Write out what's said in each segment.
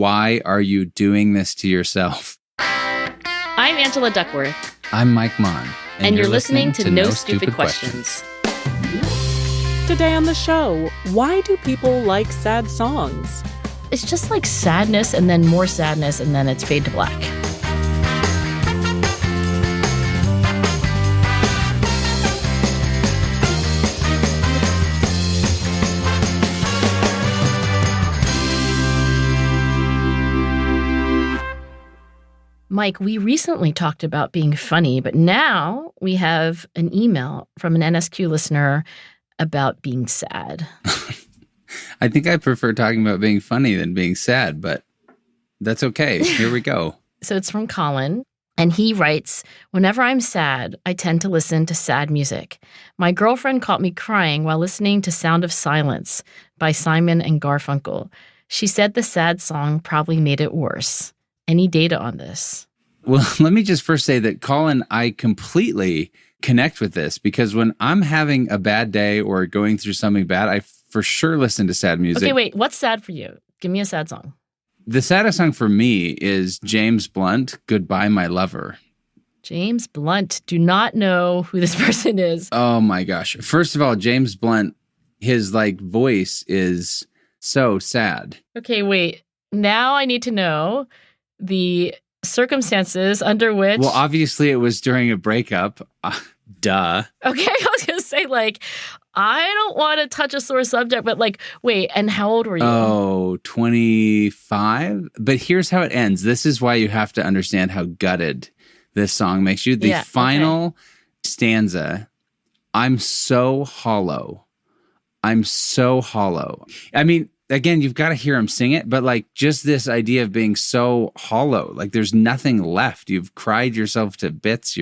Why are you doing this to yourself? I'm Angela Duckworth. I'm Mike Maughan. And you're listening to No Stupid Questions. Today on the show, why do people like sad songs? It's just like sadness and then more sadness and then it's fade to black. Mike, we recently talked about being funny, but now we have an email from an NSQ listener about being sad. I think I prefer talking about being funny than being sad, but that's okay. Here we go. So it's from Colin, and he writes, whenever I'm sad, I tend to listen to sad music. My girlfriend caught me crying while listening to Sound of Silence by Simon and Garfunkel. She said the sad song probably made it worse. Any data on this? Well, let me just first say that, Colin, I completely connect with this because when I'm having a bad day or going through something bad, I for sure listen to sad music. Okay, wait. What's sad for you? Give me a sad song. The saddest song for me is James Blunt, Goodbye, My Lover. James Blunt. Do not know who this person is. Oh, my gosh. First of all, James Blunt, his voice is so sad. Okay, wait. Now I need to know the circumstances under which... Well, obviously it was during a breakup. Duh. Okay, I was going to say, I don't want to touch a sore subject, but wait, and how old were you? Oh, 25? But here's how it ends. This is why you have to understand how gutted this song makes you. The final stanza, I'm so hollow. I'm so hollow. I mean, again, you've got to hear him sing it, but just this idea of being so hollow, there's nothing left. You've cried yourself to bits.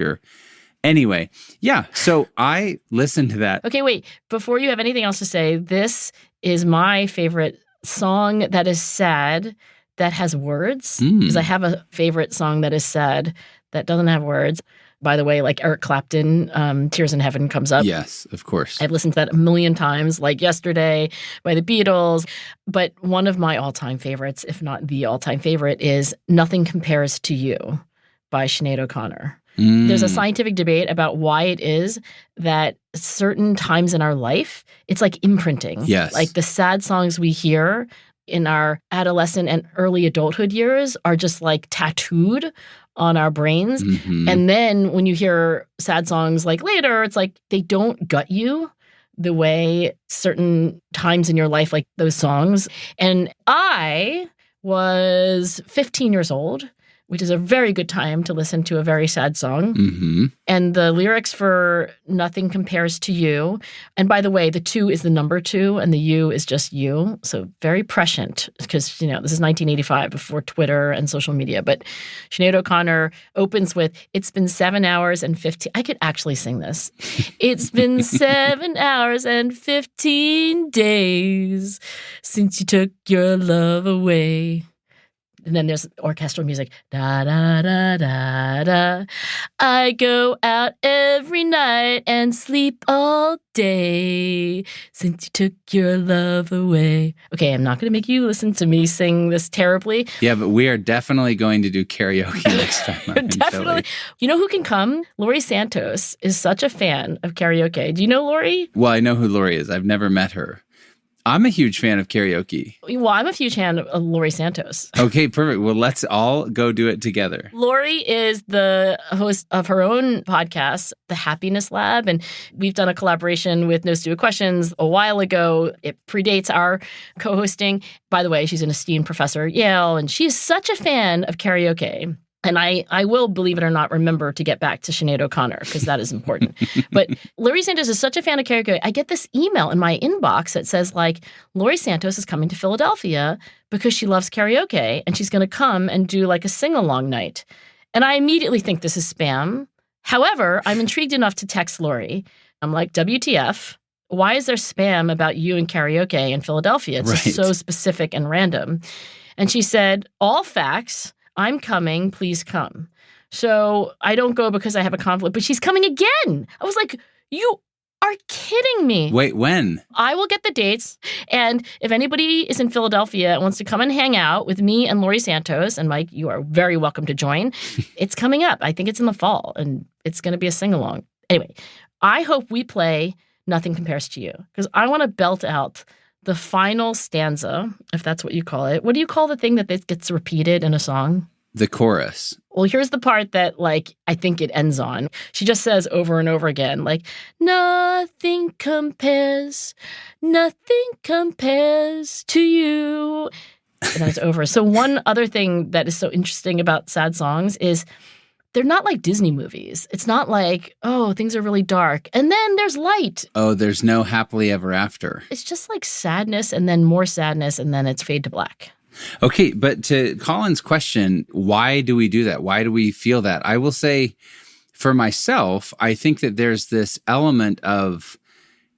Anyway, yeah. So I listened to that. Okay, wait. Before you have anything else to say, this is my favorite song that is sad that has words. Because I have a favorite song that is sad that doesn't have words. By the way, Eric Clapton, Tears in Heaven comes up. Yes, of course. I've listened to that a million times, like Yesterday by the Beatles. But one of my all-time favorites, if not the all-time favorite, is Nothing Compares to You by Sinead O'Connor. There's a scientific debate about why it is that certain times in our life, it's like imprinting. Yes. The sad songs we hear in our adolescent and early adulthood years are just tattooed on our brains. Mm-hmm. And then when you hear sad songs later, it's they don't gut you the way certain times in your life, those songs. And I was 15 years old, which is a very good time to listen to a very sad song. Mm-hmm. And the lyrics for Nothing Compares to You. And by the way, the 2 is the number 2 and the U is just you. So very prescient because, this is 1985 before Twitter and social media. But Sinead O'Connor opens with, it's been 7 hours and 15. I could actually sing this. It's been 7 hours and 15 days since you took your love away. And then there's orchestral music. Da, da, da, da, da. I go out every night and sleep all day since you took your love away. Okay, I'm not going to make you listen to me sing this terribly. Yeah, but we are definitely going to do karaoke next time. Definitely. You know who can come? Laurie Santos is such a fan of karaoke. Do you know Laurie? Well, I know who Laurie is. I've never met her. I'm a huge fan of karaoke. Well, I'm a huge fan of Laurie Santos. Okay, perfect. Well, let's all go do it together. Laurie is the host of her own podcast, The Happiness Lab, and we've done a collaboration with No Stupid Questions a while ago. It predates our co-hosting. By the way, she's an esteemed professor at Yale, and she's such a fan of karaoke. And I will, believe it or not, remember to get back to Sinead O'Connor because that is important. But Laurie Santos is such a fan of karaoke. I get this email in my inbox that says, Laurie Santos is coming to Philadelphia because she loves karaoke and she's going to come and do a sing-along night. And I immediately think this is spam. However, I'm intrigued enough to text Laurie. I'm like, WTF? Why is there spam about you and karaoke in Philadelphia? It's just so specific and random. And she said, all facts. I'm coming, please come. So I don't go because I have a conflict, but she's coming again. I was like, are kidding me. Wait, when? I will get the dates. And if anybody is in Philadelphia and wants to come and hang out with me and Laurie Santos, and Mike, you are very welcome to join. It's coming up. I think it's in the fall, and it's going to be a sing-along. Anyway, I hope we play Nothing Compares to You, because I want to belt out the final stanza, if that's what you call it. What do you call the thing that gets repeated in a song? The chorus. Well, here's the part that, like, I think it ends on. She just says over and over again, like, nothing compares to you. And then it's over. So one other thing that is so interesting about sad songs is they're not like Disney movies. It's not like, oh, things are really dark, and then there's light. Oh, there's no happily ever after. It's just like sadness and then more sadness, and then it's fade to black. Okay, but to Colin's question, why do we do that? Why do we feel that? I will say, for myself, I think that there's this element of,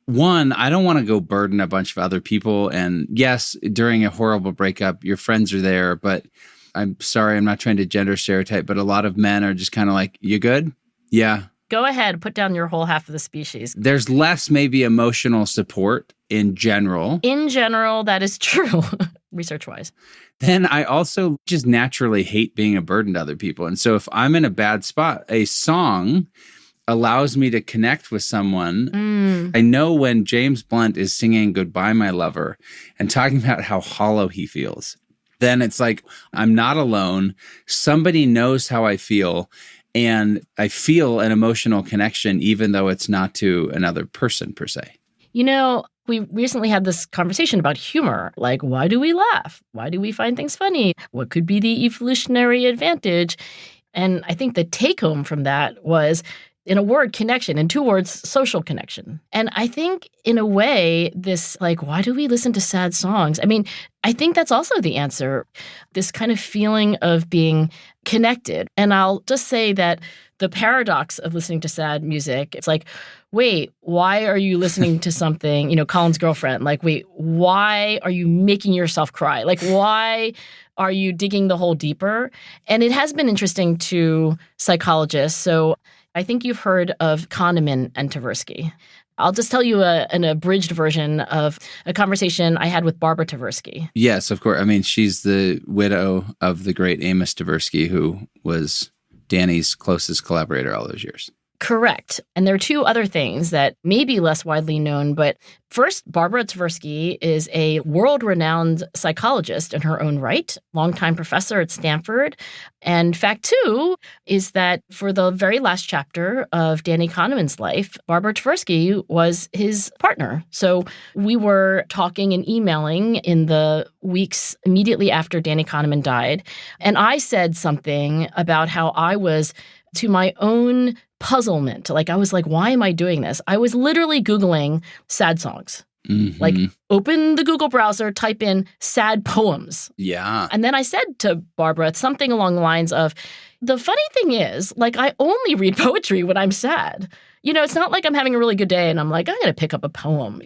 one, I don't want to go burden a bunch of other people. And yes, during a horrible breakup, your friends are there, but I'm sorry, I'm not trying to gender stereotype, but a lot of men are just kind of like, you good? Yeah. Go ahead, put down your whole half of the species. There's less maybe emotional support in general. In general, that is true, research-wise. Then I also just naturally hate being a burden to other people. And so if I'm in a bad spot, a song allows me to connect with someone. I know when James Blunt is singing Goodbye, My Lover, and talking about how hollow he feels, then it's like, I'm not alone. Somebody knows how I feel. And I feel an emotional connection, even though it's not to another person per se. You know, we recently had this conversation about humor. Like, why do we laugh? Why do we find things funny? What could be the evolutionary advantage? And I think the take home from that was, in a word, connection. In two words, social connection. And I think, in a way, this, like, why do we listen to sad songs? I mean, I think that's also the answer. This kind of feeling of being connected. And I'll just say that the paradox of listening to sad music, it's like, wait, why are you listening to something, you know, Colin's girlfriend, like, wait, why are you making yourself cry? Like, why are you digging the hole deeper? And it has been interesting to psychologists. So I think you've heard of Kahneman and Tversky. I'll just tell you an abridged version of a conversation I had with Barbara Tversky. Yes, of course. I mean, she's the widow of the great Amos Tversky, who was Danny's closest collaborator all those years. Correct. And there are two other things that may be less widely known. But first, Barbara Tversky is a world-renowned psychologist in her own right, longtime professor at Stanford. And fact two is that for the very last chapter of Danny Kahneman's life, Barbara Tversky was his partner. So we were talking and emailing in the weeks immediately after Danny Kahneman died. And I said something about how I was, to my own puzzlement, like, I was like, why am I doing this? I was literally Googling sad songs. Mm-hmm. Like, open the Google browser, type in sad poems. Yeah. And then I said to Barbara something along the lines of, the funny thing is, like, I only read poetry when I'm sad. You know, it's not like I'm having a really good day and I'm like, I'm going to pick up a poem.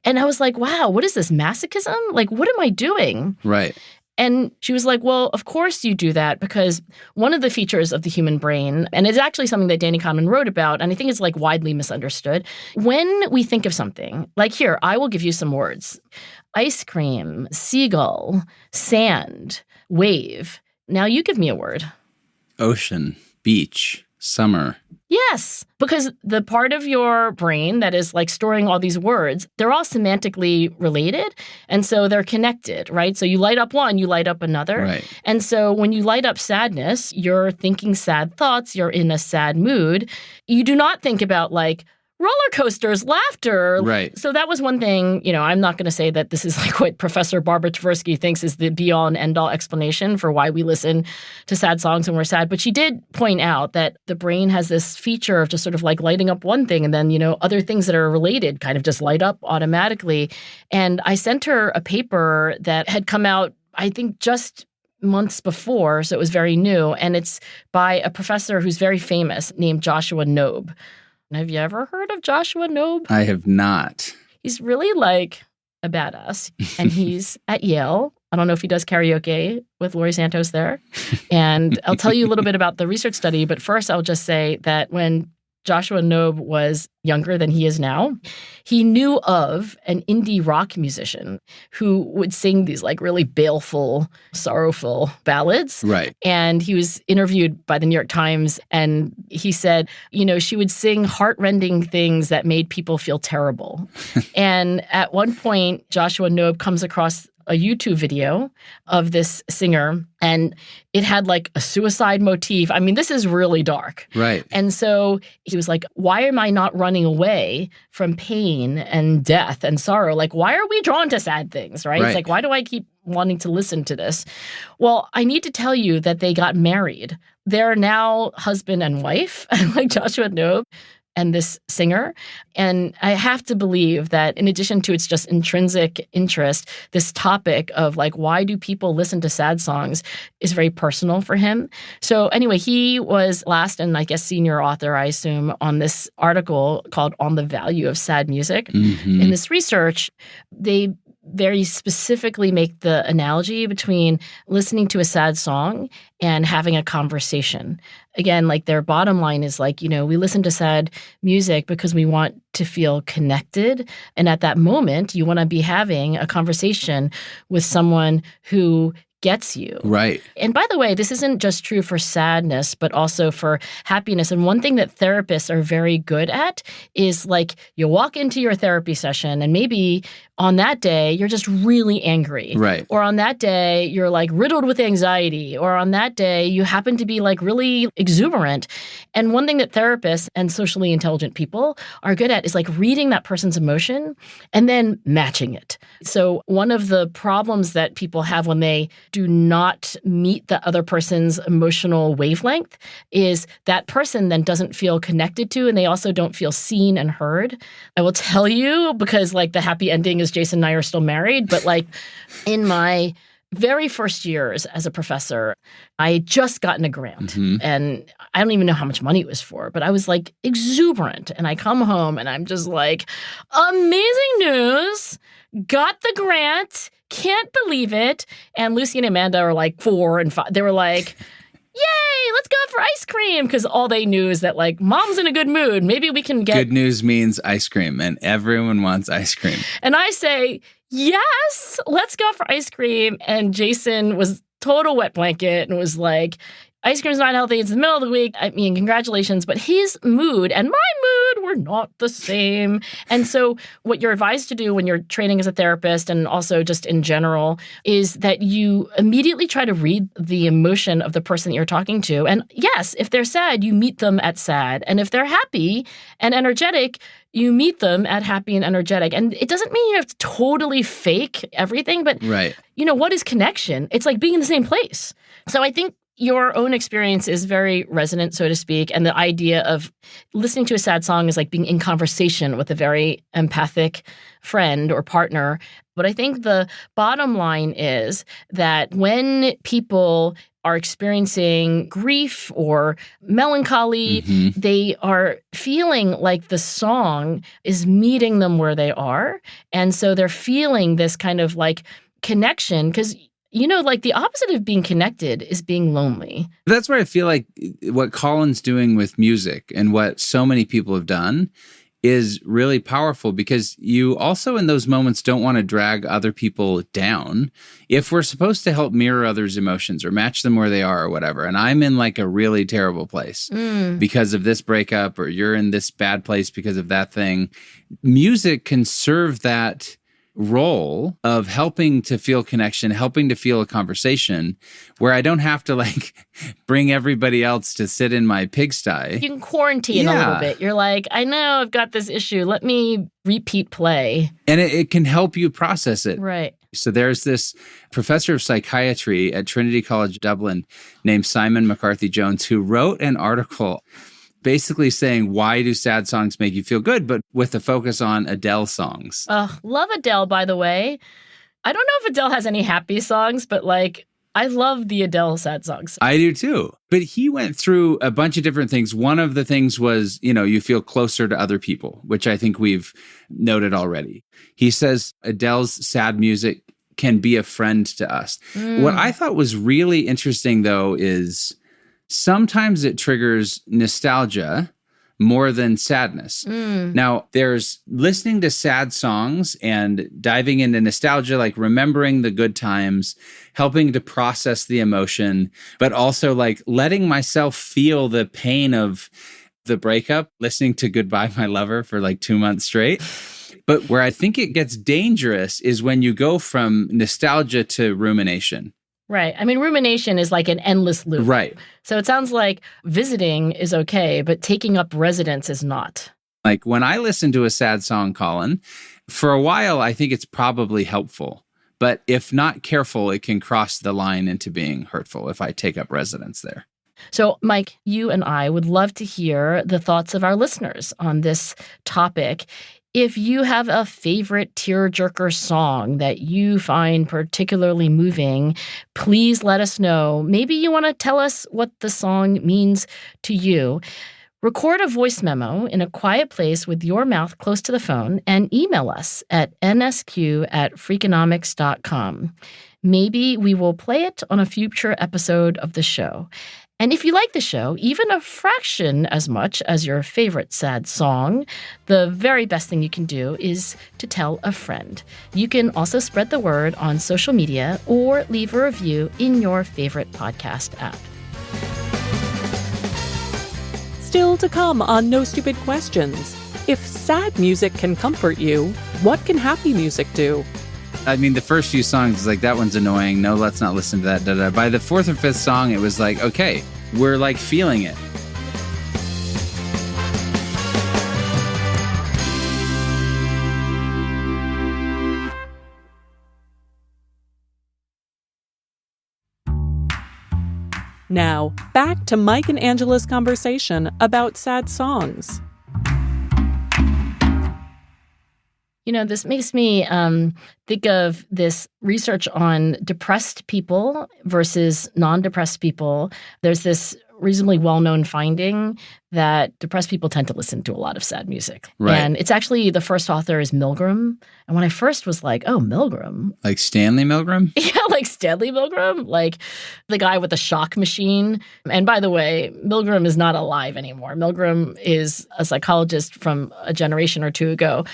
And I was like, wow, what is this, masochism? Like, what am I doing? Right. And she was like, well, of course you do that, because one of the features of the human brain, and it's actually something that Danny Kahneman wrote about, and I think it's like widely misunderstood. When we think of something, like here, I will give you some words: ice cream, seagull, sand, wave. Now you give me a word. Ocean, beach, summer. Yes, because the part of your brain that is like storing all these words, they're all semantically related. And so they're connected, right? So you light up one, you light up another. Right. And so when you light up sadness, you're thinking sad thoughts, you're in a sad mood. You do not think about like roller coasters, laughter. Right. So that was one thing, you know, I'm not going to say that this is like what Professor Barbara Tversky thinks is the be-all and end-all explanation for why we listen to sad songs when we're sad. But she did point out that the brain has this feature of just sort of like lighting up one thing, and then, you know, other things that are related kind of just light up automatically. And I sent her a paper that had come out, I think, just months before, so it was very new. And it's by a professor who's very famous named Joshua Knobe. Have you ever heard of Joshua Knobe? I have not. He's really like a badass, and he's at Yale. I don't know if he does karaoke with Laurie Santos there. And I'll tell you a little bit about the research study, but first I'll just say that when Joshua Knobe was younger than he is now, he knew of an indie rock musician who would sing these like really baleful, sorrowful ballads. Right. And he was interviewed by the New York Times, and he said, she would sing heartrending things that made people feel terrible. And at one point, Joshua Knobe comes across a YouTube video of this singer, and it had like a suicide motif. I mean, this is really dark. Right. And so he was like, why am I not running away from pain and death and sorrow? Like, why are we drawn to sad things, right? It's like, why do I keep wanting to listen to this? Well, I need to tell you that they got married. They're now husband and wife, like Joshua Knobe and this singer. And I have to believe that in addition to its just intrinsic interest, this topic of like, why do people listen to sad songs is very personal for him. So anyway, he was last and I guess senior author, I assume, on this article called On the Value of Sad Music. Mm-hmm. In this research, they very specifically make the analogy between listening to a sad song and having a conversation. Again, like their bottom line is like, we listen to sad music because we want to feel connected. And at that moment, you want to be having a conversation with someone who gets you. Right. And by the way, this isn't just true for sadness, but also for happiness. And one thing that therapists are very good at is like you walk into your therapy session and maybe on that day, you're just really angry. Right. Or on that day, you're like riddled with anxiety. Or on that day, you happen to be like really exuberant. And one thing that therapists and socially intelligent people are good at is like reading that person's emotion and then matching it. So one of the problems that people have when they do not meet the other person's emotional wavelength is that person then doesn't feel connected to, and they also don't feel seen and heard. I will tell you, because like the happy ending is Jason and I are still married, but like in my very first years as a professor, I had just gotten a grant, and I don't even know how much money it was for, but I was like exuberant, and I come home and I'm just like, amazing news, got the grant, can't believe it. And Lucy and Amanda are like 4 and 5. They were like, yay, let's go out for ice cream. Because all they knew is that like mom's in a good mood. Maybe we can get. Good news means ice cream, and everyone wants ice cream. And I say, yes, let's go out for ice cream. And Jason was total wet blanket and was like, ice cream's not healthy. It's the middle of the week. I mean, congratulations. But his mood and my mood were not the same. And so what you're advised to do when you're training as a therapist and also just in general is that you immediately try to read the emotion of the person that you're talking to. And yes, if they're sad, you meet them at sad. And if they're happy and energetic, you meet them at happy and energetic. And it doesn't mean you have to totally fake everything, but what is connection? It's like being in the same place. So I think your own experience is very resonant, so to speak, and the idea of listening to a sad song is like being in conversation with a very empathic friend or partner. But I think the bottom line is that when people are experiencing grief or melancholy, they are feeling like the song is meeting them where they are. And so they're feeling this kind of like connection because like the opposite of being connected is being lonely. That's where I feel like what Colin's doing with music and what so many people have done is really powerful because you also in those moments don't want to drag other people down. If we're supposed to help mirror others' emotions or match them where they are or whatever, and I'm in like a really terrible place because of this breakup or you're in this bad place because of that thing, music can serve that role of helping to feel connection, helping to feel a conversation where I don't have to like bring everybody else to sit in my pigsty. You can quarantine a little bit. You're like, I know I've got this issue. Let me repeat play. And it can help you process it. Right. So there's this professor of psychiatry at Trinity College Dublin named Simon McCarthy-Jones who wrote an article basically saying, why do sad songs make you feel good? But with a focus on Adele songs. Love Adele, by the way. I don't know if Adele has any happy songs, but like, I love the Adele sad songs. I do too. But he went through a bunch of different things. One of the things was, you feel closer to other people, which I think we've noted already. He says Adele's sad music can be a friend to us. What I thought was really interesting, though, is sometimes it triggers nostalgia, more than sadness. Now, there's listening to sad songs and diving into nostalgia, like remembering the good times, helping to process the emotion, but also like letting myself feel the pain of the breakup, listening to Goodbye, My Lover for like 2 months straight. But where I think it gets dangerous is when you go from nostalgia to rumination. Right. I mean, rumination is like an endless loop. Right. So it sounds like visiting is okay, but taking up residence is not. Like when I listen to a sad song, Colin, for a while, I think it's probably helpful. But if not careful, it can cross the line into being hurtful if I take up residence there. So, Mike, you and I would love to hear the thoughts of our listeners on this topic. If you have a favorite tearjerker song that you find particularly moving, please let us know. Maybe you want to tell us what the song means to you. Record a voice memo in a quiet place with your mouth close to the phone and email us at nsq@freakonomics.com. Maybe we will play it on a future episode of the show. And if you like the show, even a fraction as much as your favorite sad song, the very best thing you can do is to tell a friend. You can also spread the word on social media or leave a review in your favorite podcast app. Still to come on No Stupid Questions. If sad music can comfort you, what can happy music do? I mean, the first few songs is like, that one's annoying. No, let's not listen to that. Da, da. By the fourth or fifth song, it was like, okay, we're like feeling it. Now, back to Mike and Angela's conversation about sad songs. You know, this makes me think of this research on depressed people versus non-depressed people. There's this reasonably well-known finding that depressed people tend to listen to a lot of sad music. Right. And it's actually, the first author is Milgram. And when I first was like, oh, Milgram. Like Stanley Milgram? Yeah, like Stanley Milgram, like the guy with the shock machine. And by the way, Milgram is not alive anymore. Milgram is a psychologist from a generation or two ago.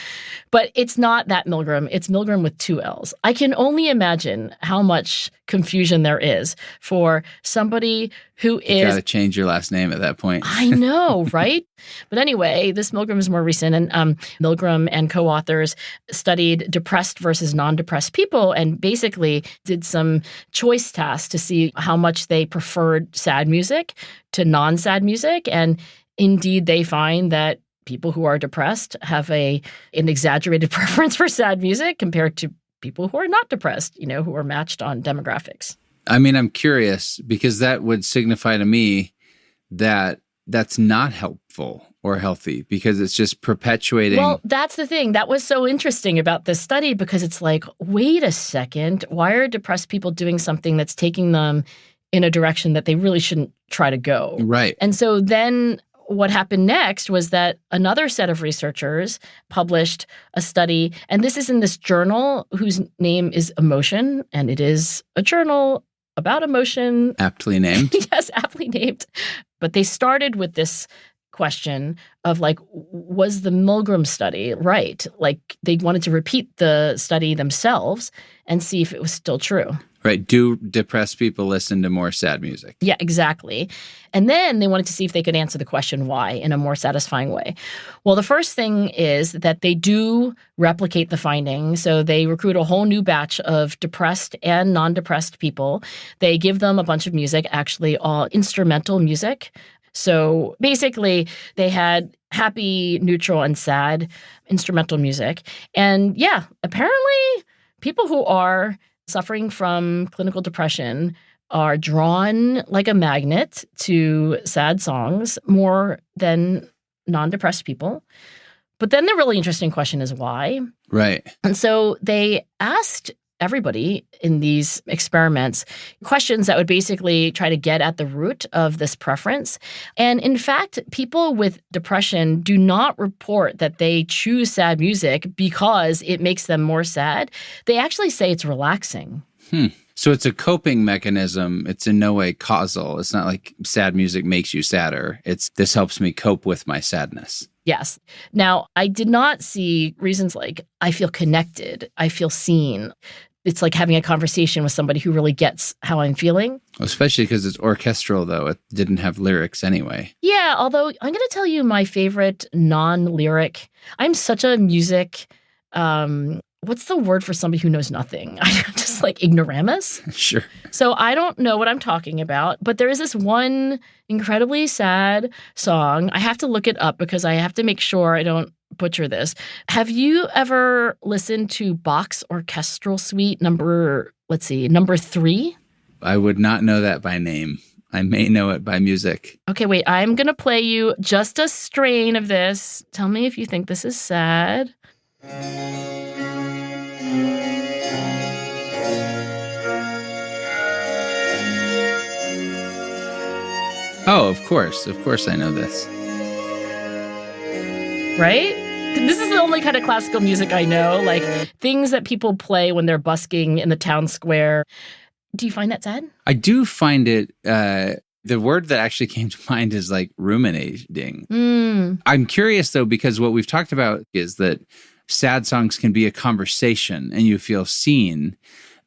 But it's not that Milgram. It's Milgram with 2 L's. I can only imagine how much confusion there is for somebody who is... You got to change your last name at that point. I know, right? But anyway, this Milgram is more recent. And Milgram and co-authors studied depressed versus non-depressed people and basically did some choice tests to see how much they preferred sad music to non-sad music. And indeed, they find that people who are depressed have an exaggerated preference for sad music compared to people who are not depressed, you know, who are matched on demographics. I mean, I'm curious because that would signify to me that that's not helpful or healthy because it's just perpetuating. Well, that's the thing. That was so interesting about this study because it's like, wait a second, why are depressed people doing something that's taking them in a direction that they really shouldn't try to go? Right. And so then what happened next was that another set of researchers published a study, and this is in this journal whose name is Emotion, and it is a journal about emotion. Aptly named. Yes, aptly named. But they started with this question of like, was the Milgram study right? Like they wanted to repeat the study themselves and see if it was still true. Right. Do depressed people listen to more sad music? Yeah, exactly. And then they wanted to see if they could answer the question why in a more satisfying way. Well, the first thing is that they do replicate the findings. So they recruit a whole new batch of depressed and non-depressed people. They give them a bunch of music, actually all instrumental music. So basically, they had happy, neutral, and sad instrumental music. And yeah, apparently people who are suffering from clinical depression are drawn like a magnet to sad songs more than non-depressed people. But then the really interesting question is why? Right. And so they asked everybody in these experiments questions that would basically try to get at the root of this preference. And in fact, people with depression do not report that they choose sad music because it makes them more sad. They actually say it's relaxing. So it's a coping mechanism. It's in no way causal. It's not like sad music makes you sadder. This helps me cope with my sadness. Yes. Now, I did not see reasons like I feel connected, I feel seen. It's like having a conversation with somebody who really gets how I'm feeling. Especially because it's orchestral, though. It didn't have lyrics anyway. Yeah, although I'm going to tell you my favorite non-lyric. I'm such a music, what's the word for somebody who knows nothing? I'm just like ignoramus. Sure. So I don't know what I'm talking about, but there is this one incredibly sad song. I have to look it up because I have to make sure I don't butcher this. Have you ever listened to Bach's Orchestral Suite number 3? I would not know that by name. I may know it by music. Okay, wait. I'm going to play you just a strain of this. Tell me if you think this is sad. Oh, of course. Of course I know this. Right? This is the only kind of classical music I know, like things that people play when they're busking in the town square. Do you find that sad? I do find it, the word that actually came to mind is like ruminating. I'm curious though, because what we've talked about is that sad songs can be a conversation and you feel seen.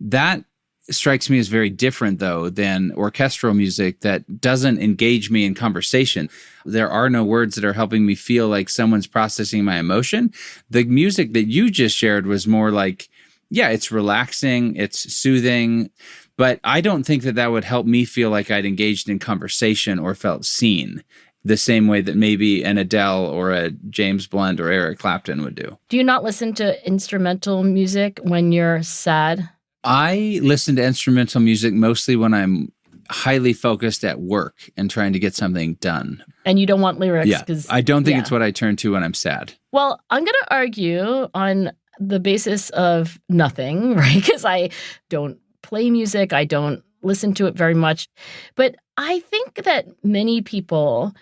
That strikes me as very different, though, than orchestral music that doesn't engage me in conversation. There are no words that are helping me feel like someone's processing my emotion. The music that you just shared was more like, yeah, it's relaxing, it's soothing, but I don't think that would help me feel like I'd engaged in conversation or felt seen the same way that maybe an Adele or a James Blunt or Eric Clapton would do. Do you not listen to instrumental music when you're sad? I listen to instrumental music mostly when I'm highly focused at work and trying to get something done. And you don't want lyrics? Yeah, I don't think it's what I turn to when I'm sad. Well, I'm going to argue on the basis of nothing, right? Because I don't play music. I don't listen to it very much. But I think that many people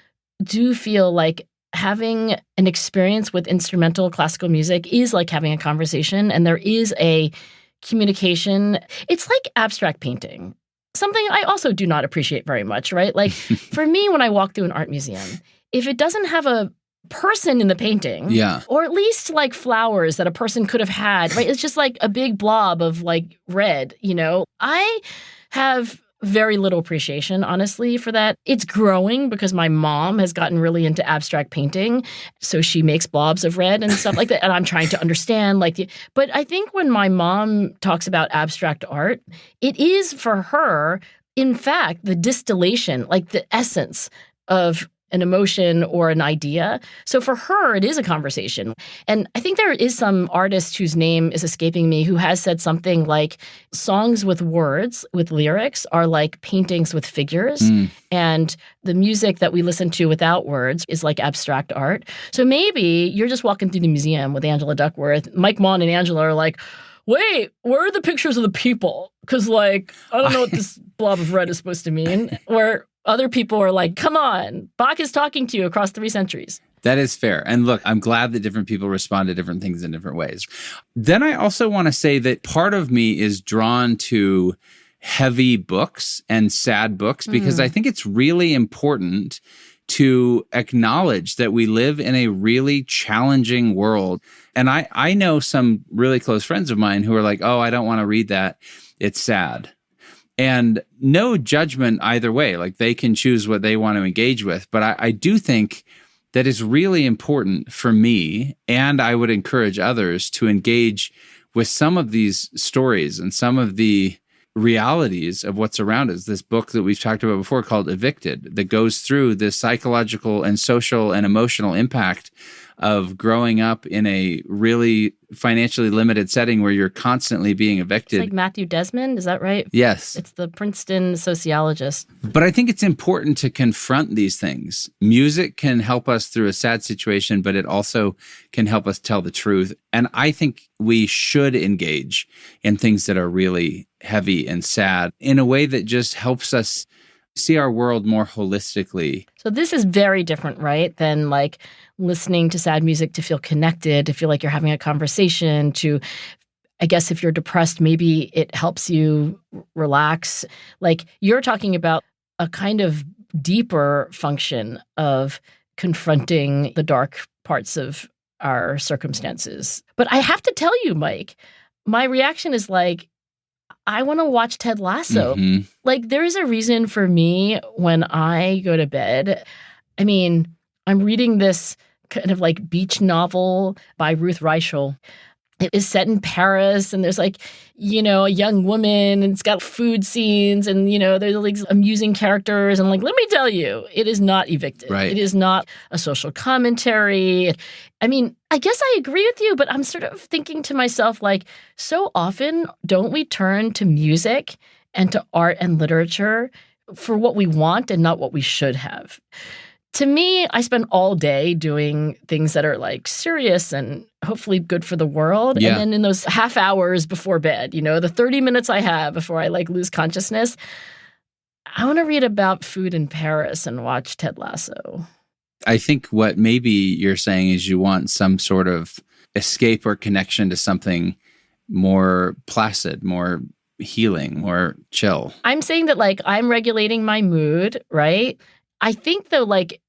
do feel like having an experience with instrumental classical music is like having a conversation, and there is a communication. It's like abstract painting, something I also do not appreciate very much, right? Like for me, when I walk through an art museum, if it doesn't have a person in the painting, or at least like flowers that a person could have had, right? It's just like a big blob of like red, I have very little appreciation, honestly, for that. It's growing because my mom has gotten really into abstract painting. So she makes blobs of red and stuff like that. And I'm trying to understand but I think when my mom talks about abstract art, it is for her, in fact, the distillation, like the essence of an emotion or an idea. So for her, it is a conversation. And I think there is some artist whose name is escaping me who has said something like songs with words, with lyrics, are like paintings with figures. And the music that we listen to without words is like abstract art. So maybe you're just walking through the museum with Angela Duckworth. Mike Maughan and Angela are like, wait, where are the pictures of the people? Because I don't know what this blob of red is supposed to mean. Where other people are like, come on, Bach is talking to you across 3 centuries. That is fair. And look, I'm glad that different people respond to different things in different ways. Then I also want to say that part of me is drawn to heavy books and sad books because I think it's really important to acknowledge that we live in a really challenging world. And I know some really close friends of mine who are like, oh, I don't want to read that. It's sad. And no judgment either way. Like they can choose what they want to engage with. But I do think that it's really important for me, and I would encourage others to engage with some of these stories and some of the realities of what's around us. This book that we've talked about before called Evicted that goes through the psychological and social and emotional impact of growing up in a really financially limited setting where you're constantly being evicted. It's like Matthew Desmond, is that right? Yes. It's the Princeton sociologist. But I think it's important to confront these things. Music can help us through a sad situation, but it also can help us tell the truth. And I think we should engage in things that are really heavy and sad in a way that just helps us see our world more holistically. So this is very different, right, than listening to sad music to feel connected, to feel like you're having a conversation, to I guess if you're depressed, maybe it helps you relax. Like you're talking about a kind of deeper function of confronting the dark parts of our circumstances. But I have to tell you, Mike, my reaction is like, I want to watch Ted Lasso. Mm-hmm. Like there is a reason for me when I go to bed. I mean, I'm reading this kind of like beach novel by Ruth Reichel. It is set in Paris, and there's like, a young woman, and it's got food scenes, and, there's like amusing characters. And like, let me tell you, it is not Evicted. Right. It is not a social commentary. I mean, I guess I agree with you, but I'm sort of thinking to myself, like, so often don't we turn to music and to art and literature for what we want and not what we should have? To me, I spend all day doing things that are like serious and hopefully good for the world. Yeah. And then in those half hours before bed, the 30 minutes I have before I like lose consciousness, I want to read about food in Paris and watch Ted Lasso. I think what maybe you're saying is you want some sort of escape or connection to something more placid, more healing, more chill. I'm saying that like I'm regulating my mood, right? I think though, like,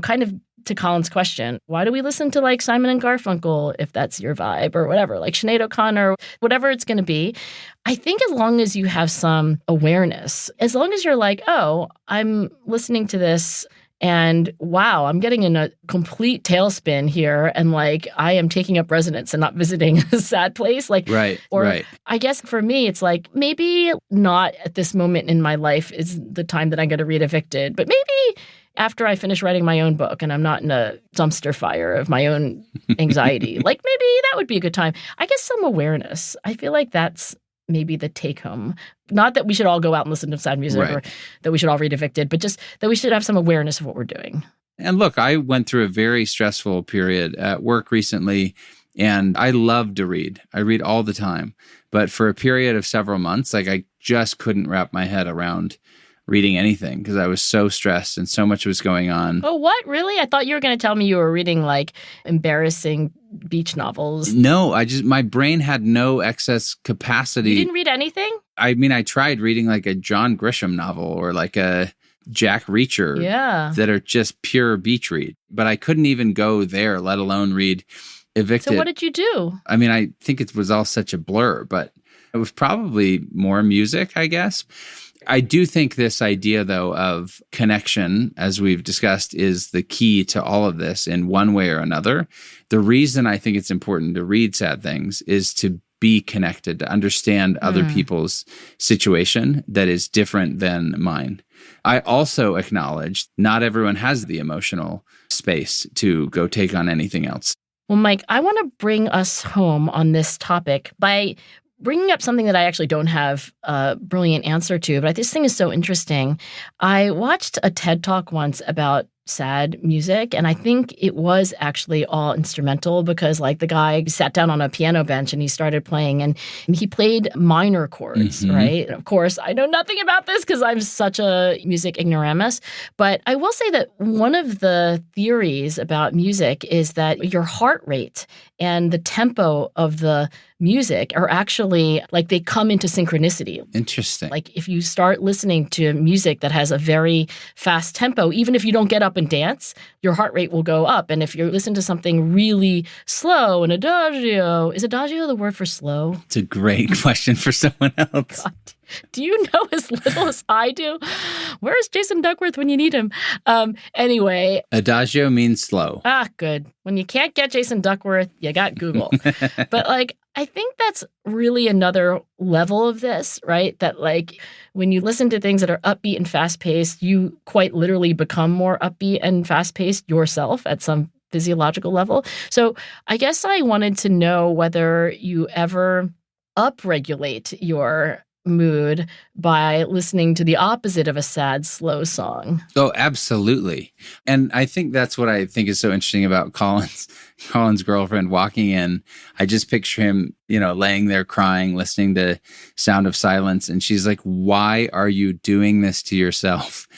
kind of to Colin's question, why do we listen to like Simon and Garfunkel if that's your vibe or whatever, like Sinead O'Connor, whatever it's going to be? I think as long as you have some awareness, as long as you're like, oh, I'm listening to this and wow, I'm getting in a complete tailspin here and like I am taking up residence and not visiting a sad place. Like, right. I guess for me, it's like maybe not at this moment in my life is the time that I'm going to read Evicted, but maybe after I finish writing my own book and I'm not in a dumpster fire of my own anxiety, like maybe that would be a good time. I guess some awareness. I feel like that's maybe the take home. Not that we should all go out and listen to sad music or that we should all read Evicted, but just that we should have some awareness of what we're doing. And look, I went through a very stressful period at work recently, and I love to read. I read all the time. But for a period of several months, like I just couldn't wrap my head around reading anything because I was so stressed and so much was going on. Oh, what? Really? I thought you were going to tell me you were reading like embarrassing beach novels. No, my brain had no excess capacity. You didn't read anything? I mean, I tried reading like a John Grisham novel or like a Jack Reacher that are just pure beach read. But I couldn't even go there, let alone read Evicted. So what did you do? I mean, I think it was all such a blur, but it was probably more music, I guess. I do think this idea, though, of connection, as we've discussed, is the key to all of this in one way or another. The reason I think it's important to read sad things is to be connected, to understand other people's situation that is different than mine. I also acknowledge not everyone has the emotional space to go take on anything else. Well, Mike, I want to bring us home on this topic by bringing up something that I actually don't have a brilliant answer to, but this thing is so interesting. I watched a TED Talk once about sad music, and I think it was actually all instrumental because like the guy sat down on a piano bench and he started playing and he played minor chords, right? And of course, I know nothing about this because I'm such a music ignoramus, but I will say that one of the theories about music is that your heart rate and the tempo of the music are actually like they come into synchronicity. Interesting. Like if you start listening to music that has a very fast tempo, even if you don't get up and dance, your heart rate will go up. And if you listen to something really slow, an adagio, is adagio the word for slow? It's a great question for someone else. God. Do you know as little as I do? Where's Jason Duckworth when you need him? Anyway. Adagio means slow. Ah, good. When you can't get Jason Duckworth, you got Google. But like, I think that's really another level of this, right? That like when you listen to things that are upbeat and fast-paced, you quite literally become more upbeat and fast-paced yourself at some physiological level. So I guess I wanted to know whether you ever upregulate your mood by listening to the opposite of a sad, slow song. Oh, absolutely. And I think that's what I think is so interesting about Colin's girlfriend walking in. I just picture him, laying there crying, listening to Sound of Silence. And she's like, why are you doing this to yourself?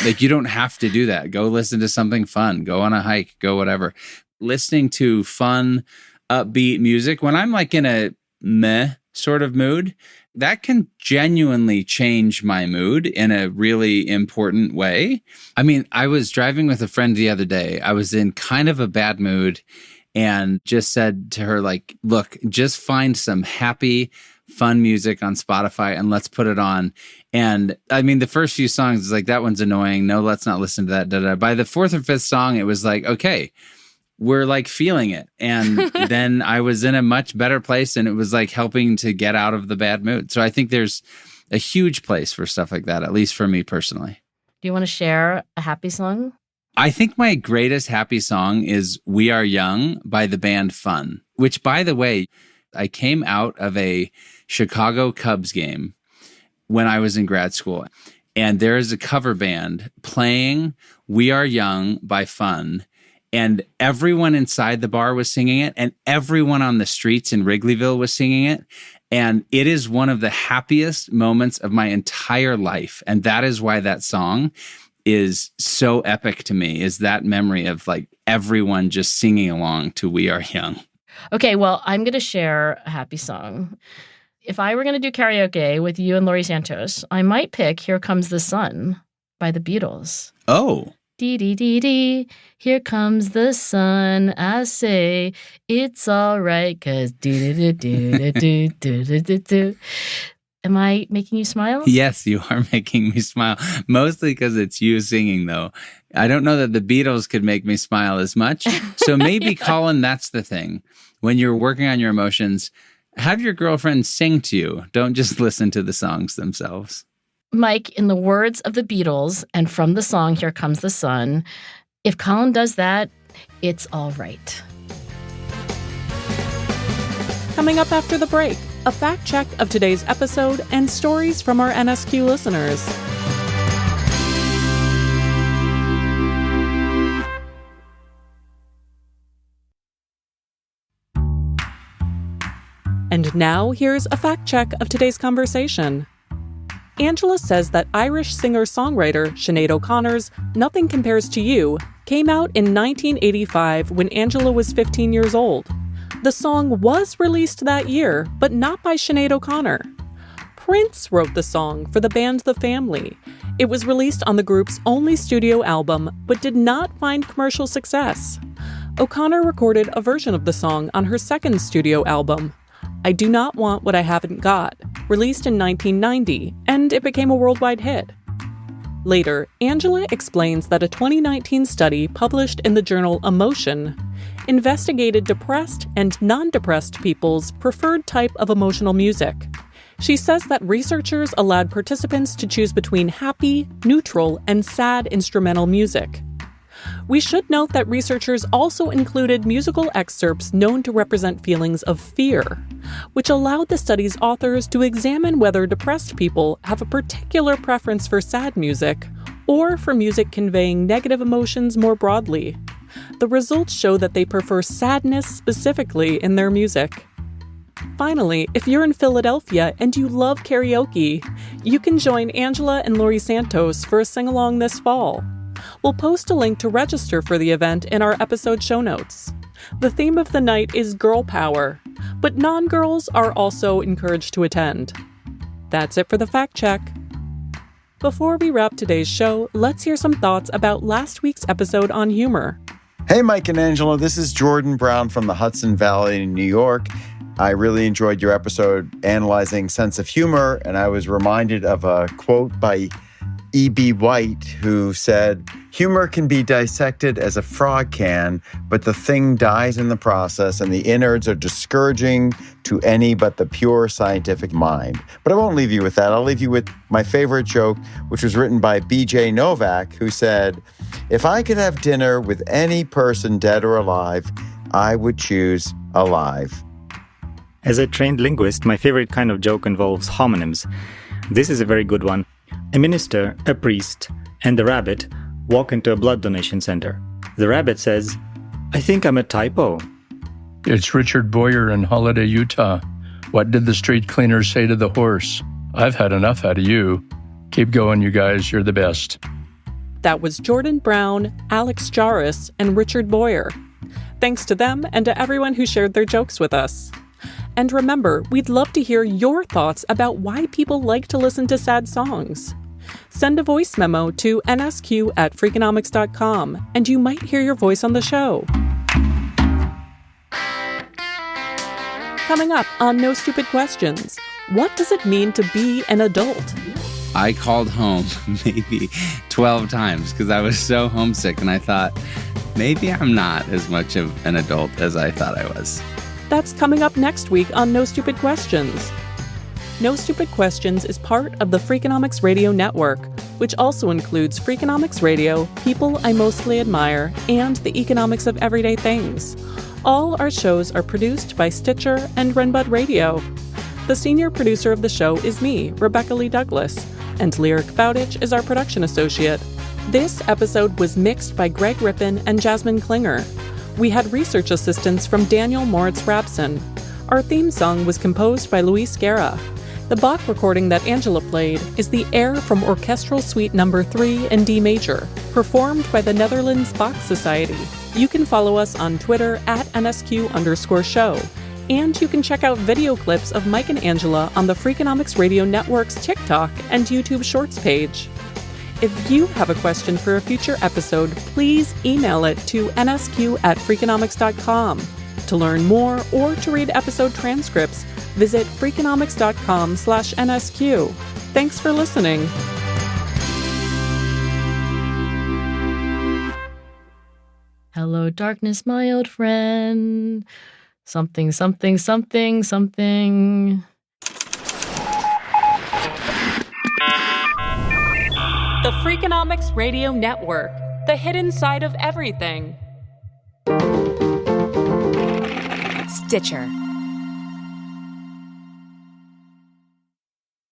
Like, you don't have to do that. Go listen to something fun. Go on a hike. Go whatever. Listening to fun, upbeat music. When I'm like in a meh sort of mood, that can genuinely change my mood in a really important way. I mean, I was driving with a friend the other day. I was in kind of a bad mood and just said to her, like, look, just find some happy, fun music on Spotify and let's put it on. And I mean, the first few songs is like, that one's annoying. No, let's not listen to that. Da, da. By the fourth or fifth song, it was like, okay, we're like feeling it. And then I was in a much better place and it was like helping to get out of the bad mood. So I think there's a huge place for stuff like that, at least for me personally. Do you want to share a happy song? I think my greatest happy song is We Are Young by the band Fun, which, by the way, I came out of a Chicago Cubs game when I was in grad school. And there is a cover band playing We Are Young by Fun. And everyone inside the bar was singing it, and everyone on the streets in Wrigleyville was singing it. And it is one of the happiest moments of my entire life. And that is why that song is so epic to me, is that memory of like everyone just singing along to We Are Young. Okay, well, I'm going to share a happy song. If I were going to do karaoke with you and Laurie Santos, I might pick Here Comes the Sun by the Beatles. Oh. Dee dee dee dee, here comes the sun. I say it's all right, 'cause do do do do do do do do. Am I making you smile? Yes, you are making me smile. Mostly because it's you singing, though. I don't know that the Beatles could make me smile as much. So maybe, Colin, that's the thing. When you're working on your emotions, have your girlfriend sing to you. Don't just listen to the songs themselves. Mike, in the words of the Beatles and from the song Here Comes the Sun, if Colin does that, it's all right. Coming up after the break, a fact check of today's episode and stories from our NSQ listeners. And now, here's a fact check of today's conversation. Angela says that Irish singer-songwriter Sinead O'Connor's Nothing Compares to You came out in 1985 when Angela was 15 years old. The song was released that year, but not by Sinead O'Connor. Prince wrote the song for the band The Family. It was released on the group's only studio album, but did not find commercial success. O'Connor recorded a version of the song on her second studio album, I Do Not Want What I Haven't Got, released in 1990, and it became a worldwide hit. Later, Angela explains that a 2019 study published in the journal Emotion investigated depressed and non-depressed people's preferred type of emotional music. She says that researchers allowed participants to choose between happy, neutral, and sad instrumental music. We should note that researchers also included musical excerpts known to represent feelings of fear, which allowed the study's authors to examine whether depressed people have a particular preference for sad music or for music conveying negative emotions more broadly. The results show that they prefer sadness specifically in their music. Finally, if you're in Philadelphia and you love karaoke, you can join Angela and Laurie Santos for a sing-along this fall. We'll post a link to register for the event in our episode show notes. The theme of the night is girl power, but non-girls are also encouraged to attend. That's it for the fact check. Before we wrap today's show, let's hear some thoughts about last week's episode on humor. Hey, Mike and Angela, this is Jordan Brown from the Hudson Valley in New York. I really enjoyed your episode analyzing sense of humor, and I was reminded of a quote by E.B. White, who said, humor can be dissected as a frog can, but the thing dies in the process, and the innards are discouraging to any but the pure scientific mind. But I won't leave you with that. I'll leave you with my favorite joke, which was written by B.J. Novak, who said, if I could have dinner with any person, dead or alive, I would choose alive. As a trained linguist, my favorite kind of joke involves homonyms. This is a very good one. A minister, a priest, and a rabbit walk into a blood donation center. The rabbit says, I think I'm a typo. It's Richard Boyer in Holiday, Utah. What did the street cleaner say to the horse? I've had enough out of you. Keep going, you guys. You're the best. That was Jordan Brown, Alex Jarris, and Richard Boyer. Thanks to them and to everyone who shared their jokes with us. And remember, we'd love to hear your thoughts about why people like to listen to sad songs. Send a voice memo to nsq@freakonomics.com, and you might hear your voice on the show. Coming up on No Stupid Questions, what does it mean to be an adult? I called home maybe 12 times because I was so homesick, and I thought, maybe I'm not as much of an adult as I thought I was. That's coming up next week on No Stupid Questions. No Stupid Questions is part of the Freakonomics Radio Network, which also includes Freakonomics Radio, People I Mostly Admire, and The Economics of Everyday Things. All our shows are produced by Stitcher and Renbud Radio. The senior producer of the show is me, Rebecca Lee Douglas, and Lyric Bowditch is our production associate. This episode was mixed by Greg Rippin and Jasmine Klinger. We had research assistance from Daniel Moritz Rabson. Our theme song was composed by Luis Guerra. The Bach recording that Angela played is the air from Orchestral Suite No. 3 in D major, performed by the Netherlands Bach Society. You can follow us on Twitter @NSQ_show. And you can check out video clips of Mike and Angela on the Freakonomics Radio Network's TikTok and YouTube Shorts page. If you have a question for a future episode, please email it to nsq@freakonomics.com. To learn more or to read episode transcripts, visit freakonomics.com/NSQ. Thanks for listening. Hello, darkness, my old friend. Something, something, something, something. The Freakonomics Radio Network, the hidden side of everything. Stitcher.